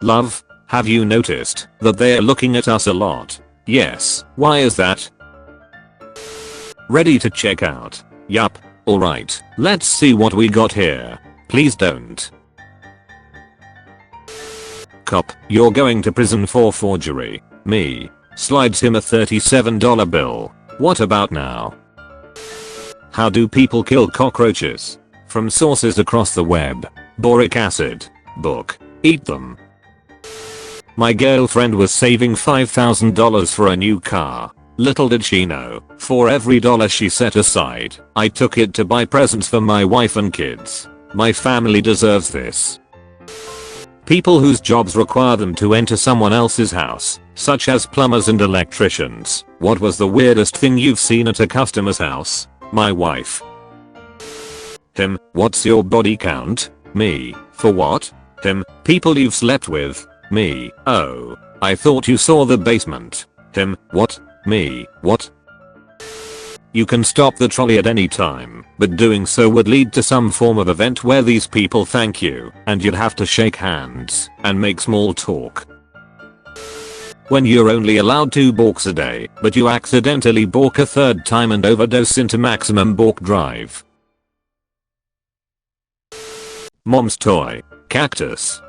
Love, have you noticed that they're looking at us a lot? Yes, why is that? Ready to check out? Yup. Alright, let's see what we got here. Please don't. Cop, you're going to prison for forgery. Me. Slides him a $37 bill. What about now? How do people kill cockroaches? From sources across the web. Boric acid. Book. Eat them. My girlfriend was saving $5,000 for a new car. Little did she know, for every dollar she set aside, I took it to buy presents for my wife and kids. My family deserves this. People whose jobs require them to enter someone else's house, such as plumbers and electricians. What was the weirdest thing you've seen at a customer's house? My wife. Him, what's your body count? Me, for what? Him, people you've slept with. Me, oh, I thought you saw the basement. Him, what? Me, what? You can stop the trolley at any time, but doing so would lead to some form of event where these people thank you, and you'd have to shake hands and make small talk. When you're only allowed 2 balks a day, but you accidentally balk a third time and overdose into maximum balk drive. Mom's toy. Cactus.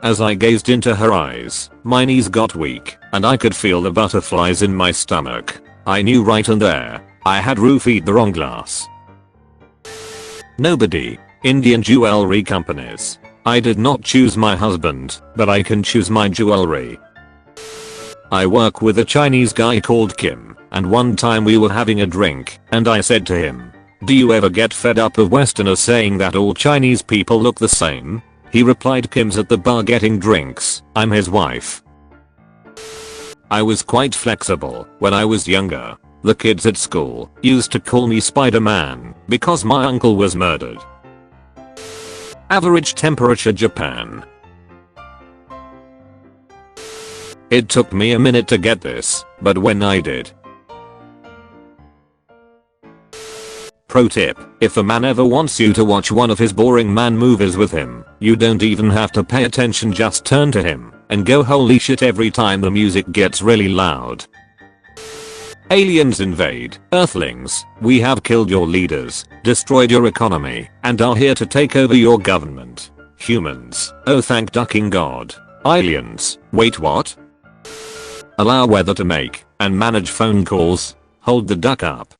As I gazed into her eyes, my knees got weak, and I could feel the butterflies in my stomach. I knew right and there, I had roofied the wrong glass. Nobody. Indian jewelry companies. I did not choose my husband, but I can choose my jewelry. I work with a Chinese guy called Kim, and one time we were having a drink, and I said to him, "Do you ever get fed up of Westerners saying that all Chinese people look the same?" He replied, "Kim's at the bar getting drinks, I'm his wife." I was quite flexible when I was younger. The kids at school used to call me Spider-Man because my uncle was murdered. Average temperature Japan. It took me a minute to get this, but when I did. Pro tip, if a man ever wants you to watch one of his boring man movies with him, you don't even have to pay attention, just turn to him and go holy shit every time the music gets really loud. Aliens invade. Earthlings, we have killed your leaders, destroyed your economy, and are here to take over your government. Humans, oh thank ducking god. Aliens, wait what? Allow weather to make and manage phone calls. Hold the duck up.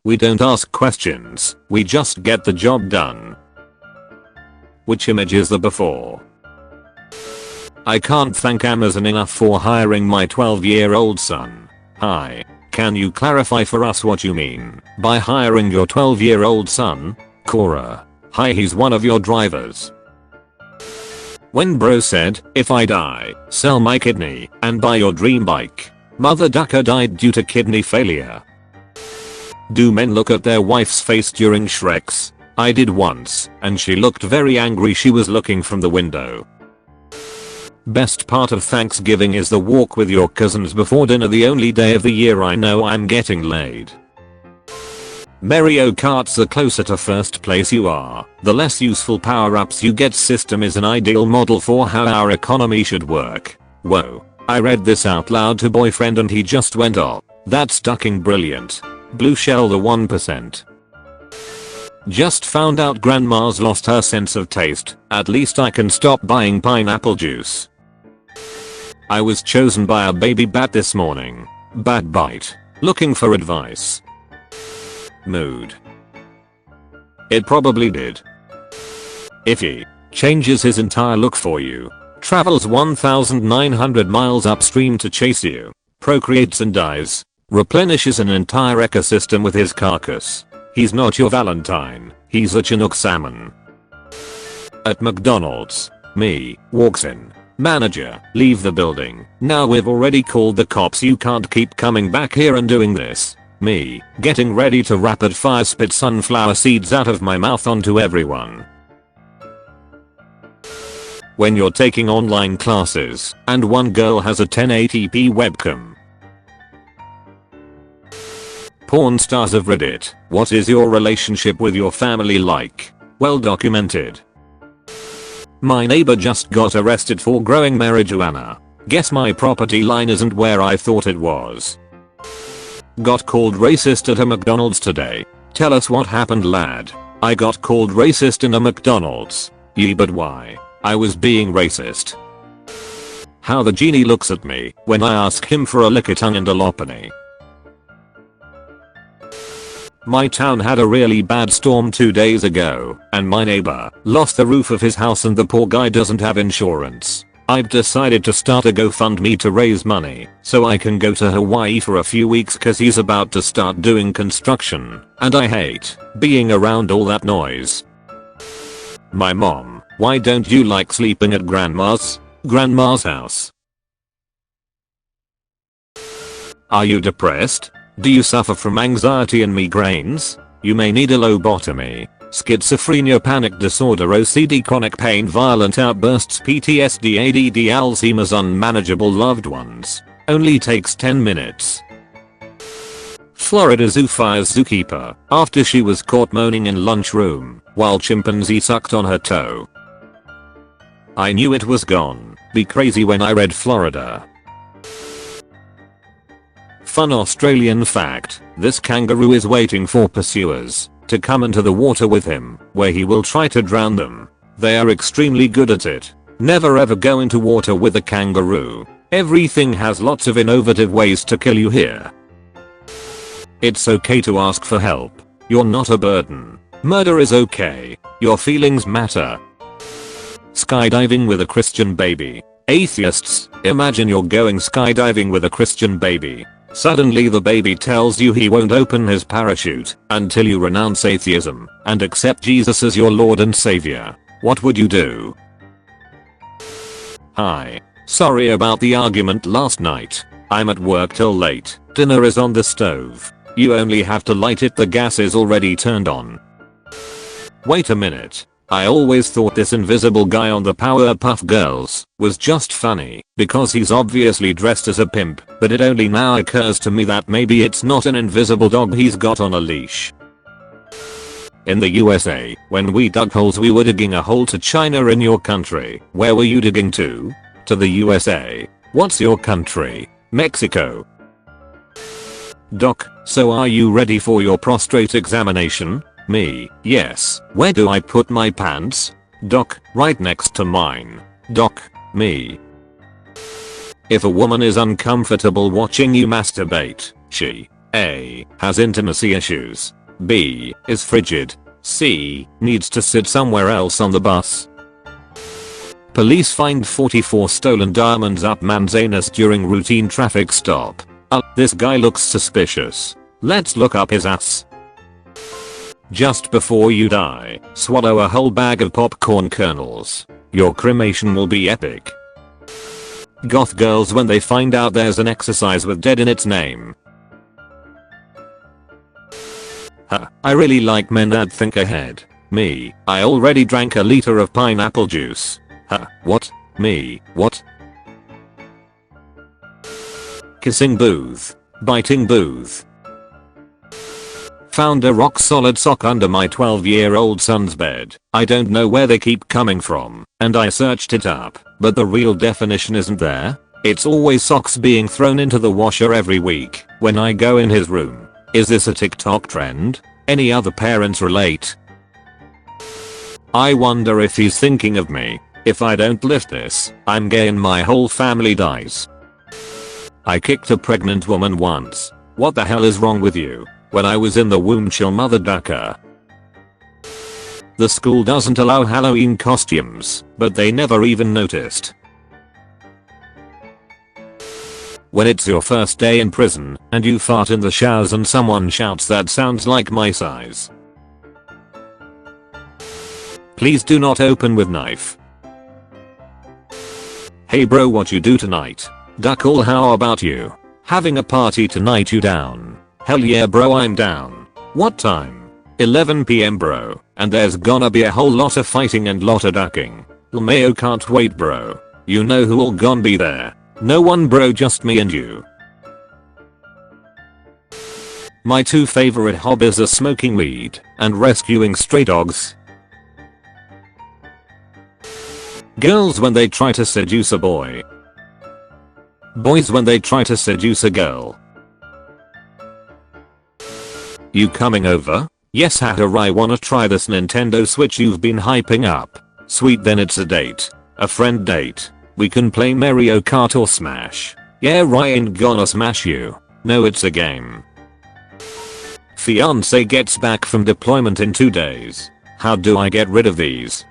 We don't ask questions, we just get the job done. Which image is the before? I can't thank Amazon enough for hiring my 12-year-old son. Hi, can you clarify for us what you mean by hiring your 12-year-old son? Cora. Hi, he's one of your drivers. When bro said, if I die, sell my kidney and buy your dream bike. Mother ducker died due to kidney failure. Do men look at their wife's face during Shreks? I did once, and she looked very angry. She was looking from the window. Best part of Thanksgiving is the walk with your cousins before dinner, the only day of the year I know I'm getting laid. Mario Kart's the closer to first place you are, the less useful power-ups you get. System is an ideal model for how our economy should work. Whoa, I read this out loud to boyfriend and he just went, "Oh, that's fucking brilliant. Blue shell the 1%. Just found out grandma's lost her sense of taste. At least I can stop buying pineapple juice." I was chosen by a baby bat this morning. Bat bite. Looking for advice. Mood. It probably did. If he changes his entire look for you, travels 1,900 miles upstream to chase you, procreates and dies, replenishes an entire ecosystem with his carcass, he's not your Valentine, he's a Chinook salmon. At McDonald's, me, walks in. Manager, leave the building. Now we've already called the cops, you can't keep coming back here and doing this. Me, getting ready to rapid fire spit sunflower seeds out of my mouth onto everyone. When you're taking online classes, and one girl has a 1080p webcam. Porn stars of Reddit, what is your relationship with your family like? Well documented. My neighbor just got arrested for growing marijuana. Guess my property line isn't where I thought it was. Got called racist at a McDonald's today. Tell us what happened, lad. I got called racist in a McDonald's. Yee, but why? I was being racist. How the genie looks at me when I ask him for a lick of tongue and a lobotomy. My town had a really bad storm 2 days ago, and my neighbor lost the roof of his house and the poor guy doesn't have insurance. I've decided to start a GoFundMe to raise money so I can go to Hawaii for a few weeks cause he's about to start doing construction, and I hate being around all that noise. My mom, why don't you like sleeping at grandma's house? Are you depressed? Do you suffer from anxiety and migraines? You may need a lobotomy. Schizophrenia, panic disorder, OCD, chronic pain, violent outbursts, PTSD, ADD, Alzheimer's, unmanageable loved ones. Only takes 10 minutes. Florida zoo fires zookeeper after she was caught moaning in lunchroom while chimpanzee sucked on her toe. I knew it was gone be crazy when I read Florida. Fun Australian fact, this kangaroo is waiting for pursuers to come into the water with him, where he will try to drown them. They are extremely good at it. Never ever go into water with a kangaroo. Everything has lots of innovative ways to kill you here. It's okay to ask for help. You're not a burden. Murder is okay. Your feelings matter. Skydiving with a Christian baby. Atheists, imagine you're going skydiving with a Christian baby. Suddenly the baby tells you he won't open his parachute until you renounce atheism and accept Jesus as your Lord and Savior. What would you do? Hi. Sorry about the argument last night. I'm at work till late. Dinner is on the stove. You only have to light it, the gas is already turned on. Wait a minute. I always thought this invisible guy on the Powerpuff Girls was just funny because he's obviously dressed as a pimp, but it only now occurs to me that maybe it's not an invisible dog he's got on a leash. In the USA, when we dug holes we were digging a hole to China. In your country, where were you digging to? To the USA. What's your country? Mexico. Doc, so are you ready for your prostate examination? Me, yes. Where do I put my pants? Doc, right next to mine. Doc, me. If a woman is uncomfortable watching you masturbate, she A. has intimacy issues, B. is frigid, C. needs to sit somewhere else on the bus. Police find 44 stolen diamonds up man's anus during routine traffic stop. This guy looks suspicious. Let's look up his ass. Just before you die, swallow a whole bag of popcorn kernels. Your cremation will be epic. Goth girls when they find out there's an exercise with dead in its name. I really like men that think ahead. Me, I already drank a liter of pineapple juice. What? Me, what? Kissing booth. Biting booth. Found a rock solid sock under my 12-year-old son's bed. I don't know where they keep coming from, and I searched it up, but the real definition isn't there. It's always socks being thrown into the washer every week when I go in his room. Is this a TikTok trend? Any other parents relate? I wonder if he's thinking of me. If I don't lift this, I'm gay and my whole family dies. I kicked a pregnant woman once. What the hell is wrong with you? When I was in the womb, chill mother ducker. The school doesn't allow Halloween costumes, but they never even noticed. When it's your first day in prison and you fart in the showers and someone shouts that sounds like my size. Please do not open with knife. Hey bro, what you do tonight? Duck all, how about you? Having a party tonight, you down? Hell yeah bro, I'm down. What time? 11 PM bro, and there's gonna be a whole lot of fighting and lot of ducking. Lmao can't wait bro. You know who all gon' be there? No one bro, just me and you. My two favorite hobbies are smoking weed and rescuing stray dogs. Girls when they try to seduce a boy. Boys when they try to seduce a girl. You coming over? Yes hatter, I wanna try this Nintendo Switch you've been hyping up. Sweet, then it's a date. A friend date. We can play Mario Kart or Smash. Yeah, I ain't gonna smash you. No, it's a game. Fiance gets back from deployment in 2 days. How do I get rid of these?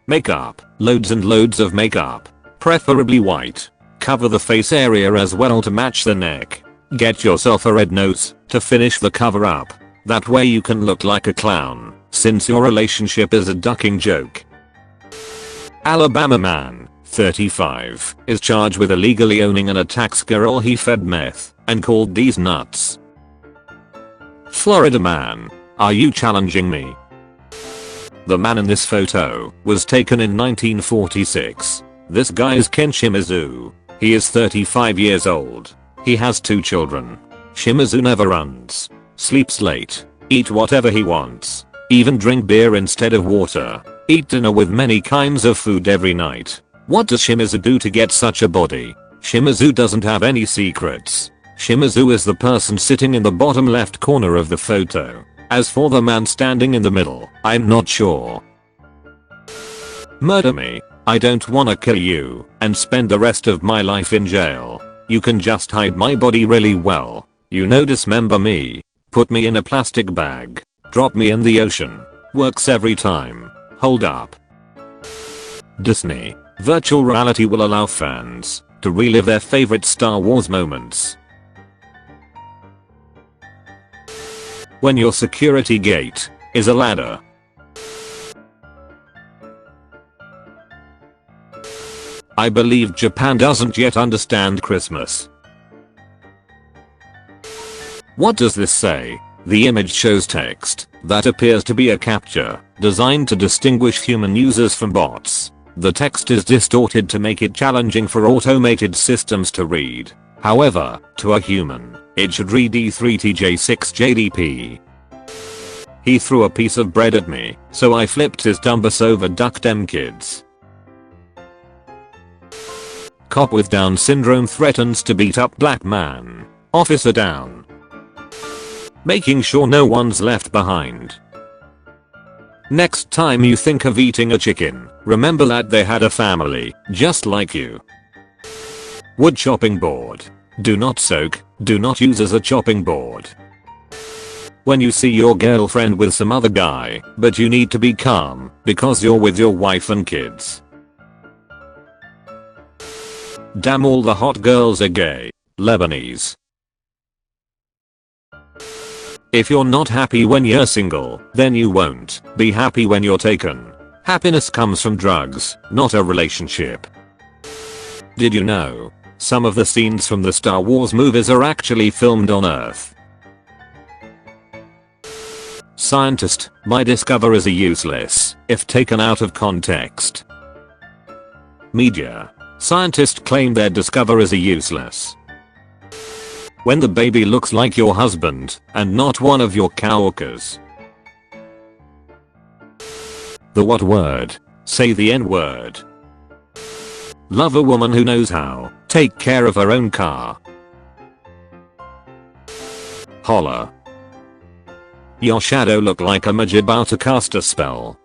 Makeup. Loads and loads of makeup. Preferably white. Cover the face area as well to match the neck. Get yourself a red nose to finish the cover up. That way you can look like a clown, since your relationship is a ducking joke. Alabama man, 35, is charged with illegally owning an attack girl he fed meth and called these nuts. Florida man, are you challenging me? The man in this photo was taken in 1946. This guy is Ken Shimizu. He is 35 years old. He has 2 children. Shimizu never runs, sleeps late, eat whatever he wants, even drink beer instead of water, eat dinner with many kinds of food every night. What does Shimizu do to get such a body? Shimizu doesn't have any secrets. Shimizu is the person sitting in the bottom left corner of the photo. As for the man standing in the middle, I'm not sure. Murder me. I don't wanna kill you and spend the rest of my life in jail. You can just hide my body really well. You know, dismember me. Put me in a plastic bag. Drop me in the ocean. Works every time. Hold up. Disney. Virtual reality will allow fans to relive their favorite Star Wars moments. When your security gate is a ladder. I believe Japan doesn't yet understand Christmas. What does this say? The image shows text that appears to be a captcha designed to distinguish human users from bots. The text is distorted to make it challenging for automated systems to read. However, to a human, it should read E3TJ6JDP. He threw a piece of bread at me, so I flipped his dumbus over. Duck dem kids. Cop with Down syndrome threatens to beat up black man. Officer down. Making sure no one's left behind. Next time you think of eating a chicken, remember that they had a family, just like you. Wood chopping board. Do not soak, do not use as a chopping board. When you see your girlfriend with some other guy, but you need to be calm, because you're with your wife and kids. Damn, all the hot girls are gay. Lebanese. If you're not happy when you're single, then you won't be happy when you're taken. Happiness comes from drugs, not a relationship. Did you know? Some of the scenes from the Star Wars movies are actually filmed on Earth. Scientist, my discoveries are useless if taken out of context. Media. Scientists claim their discoveries are useless. When the baby looks like your husband and not one of your coworkers. The what word? Say the N word. Love a woman who knows how take care of her own car. Holla. Your shadow look like a mage about to cast a spell.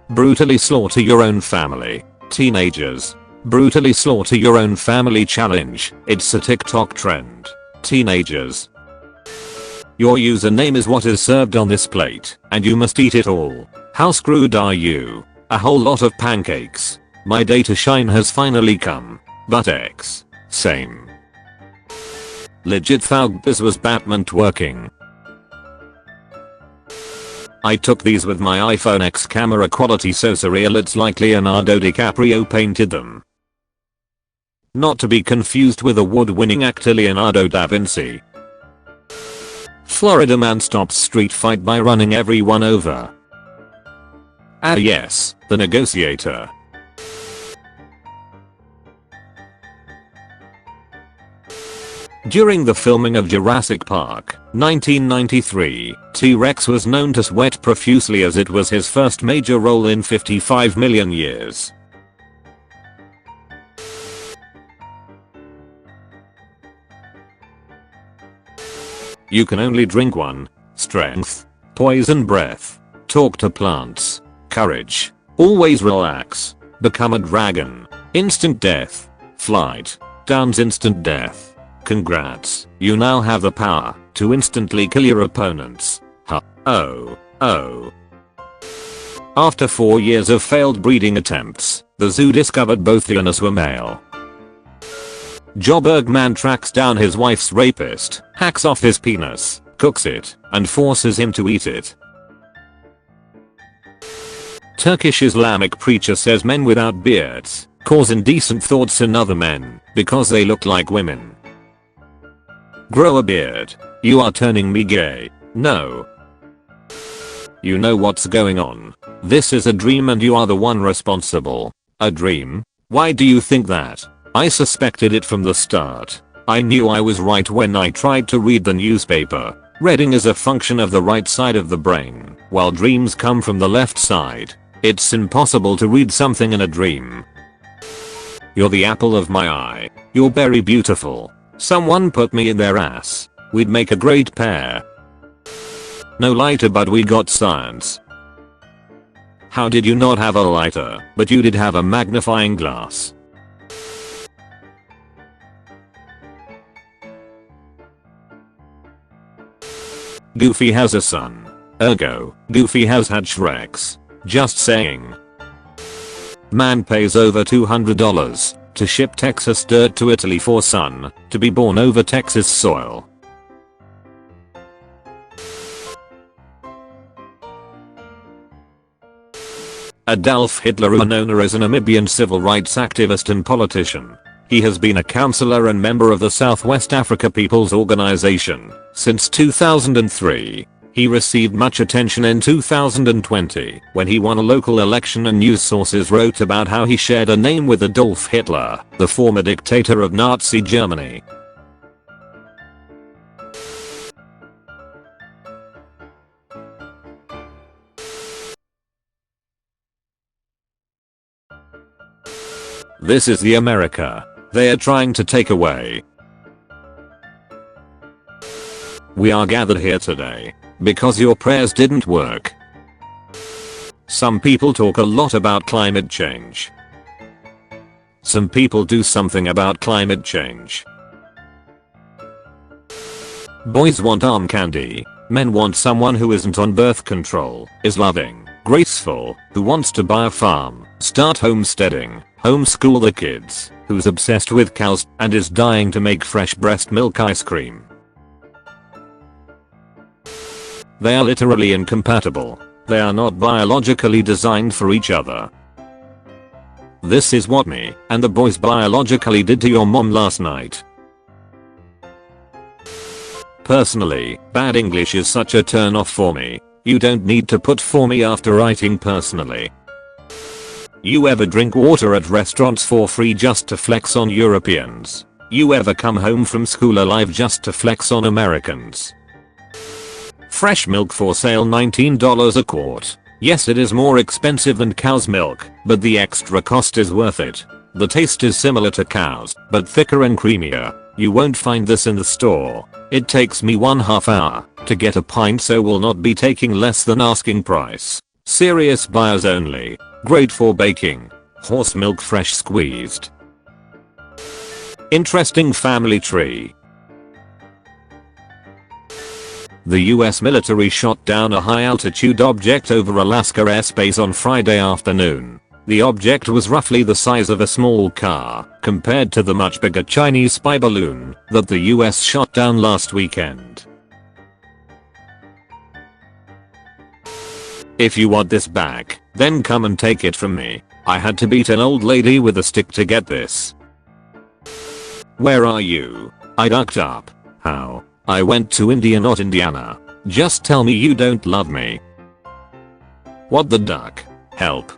Brutally slaughter your own family. Teenagers. Brutally slaughter your own family challenge. It's a TikTok trend. Teenagers. Your username is what is served on this plate, and you must eat it all. How screwed are you? A whole lot of pancakes. My day to shine has finally come. But X. Same. Legit thought this was Batman twerking. I took these with my iPhone X camera, quality so surreal it's like Leonardo DiCaprio painted them. Not to be confused with award-winning actor Leonardo da Vinci. Florida man stops street fight by running everyone over. Ah yes, the negotiator. During the filming of Jurassic Park, 1993, T-Rex was known to sweat profusely as it was his first major role in 55 million years. You can only drink one. Strength. Poison breath. Talk to plants. Courage. Always relax. Become a dragon. Instant death. Flight. Downs instant death. Congrats. You now have the power to instantly kill your opponents. Huh. Oh. After 4 years of failed breeding attempts, the zoo discovered both the owners were male. Joburg man tracks down his wife's rapist, hacks off his penis, cooks it, and forces him to eat it. Turkish Islamic preacher says men without beards cause indecent thoughts in other men because they look like women. Grow a beard. You are turning me gay. No. You know what's going on. This is a dream and you are the one responsible. A dream? Why do you think that? I suspected it from the start. I knew I was right when I tried to read the newspaper. Reading is a function of the right side of the brain, while dreams come from the left side. It's impossible to read something in a dream. You're the apple of my eye. You're very beautiful. Someone put me in their ass. We'd make a great pair. No lighter, but we got science. How did you not have a lighter, but you did have a magnifying glass? Goofy has a son. Ergo, Goofy has had Shreks. Just saying. Man pays over $200 to ship Texas dirt to Italy for son to be born over Texas soil. Adolf Hitler, known as a Namibian civil rights activist and politician. He has been a counselor and member of the Southwest Africa People's Organization since 2003. He received much attention in 2020 when he won a local election, and news sources wrote about how he shared a name with Adolf Hitler, the former dictator of Nazi Germany. This is the America they are trying to take away. We are gathered here today because your prayers didn't work. Some people talk a lot about climate change. Some people do something about climate change. Boys want arm candy. Men want someone who isn't on birth control, is loving, graceful, who wants to buy a farm, start homesteading, homeschool the kids, who's obsessed with cows, and is dying to make fresh breast milk ice cream. They are literally incompatible. They are not biologically designed for each other. This is what me and the boys biologically did to your mom last night. Personally, bad English is such a turn off for me. You don't need to put for me after writing personally. You ever drink water at restaurants for free just to flex on Europeans? You ever come home from school alive just to flex on Americans? Fresh milk for sale $19 a quart. Yes, it is more expensive than cow's milk, but the extra cost is worth it. The taste is similar to cow's, but thicker and creamier. You won't find this in the store. It takes me 1/2 hour to get a pint, so will not be taking less than asking price. Serious buyers only. Great for baking. Horse milk fresh squeezed. Interesting family tree. The US military shot down a high-altitude object over Alaska airspace on Friday afternoon. The object was roughly the size of a small car, compared to the much bigger Chinese spy balloon that the US shot down last weekend. If you want this back, then come and take it from me. I had to beat an old lady with a stick to get this. Where are you? I ducked up. How? I went to India, not Indiana. Just tell me you don't love me. What the duck? Help.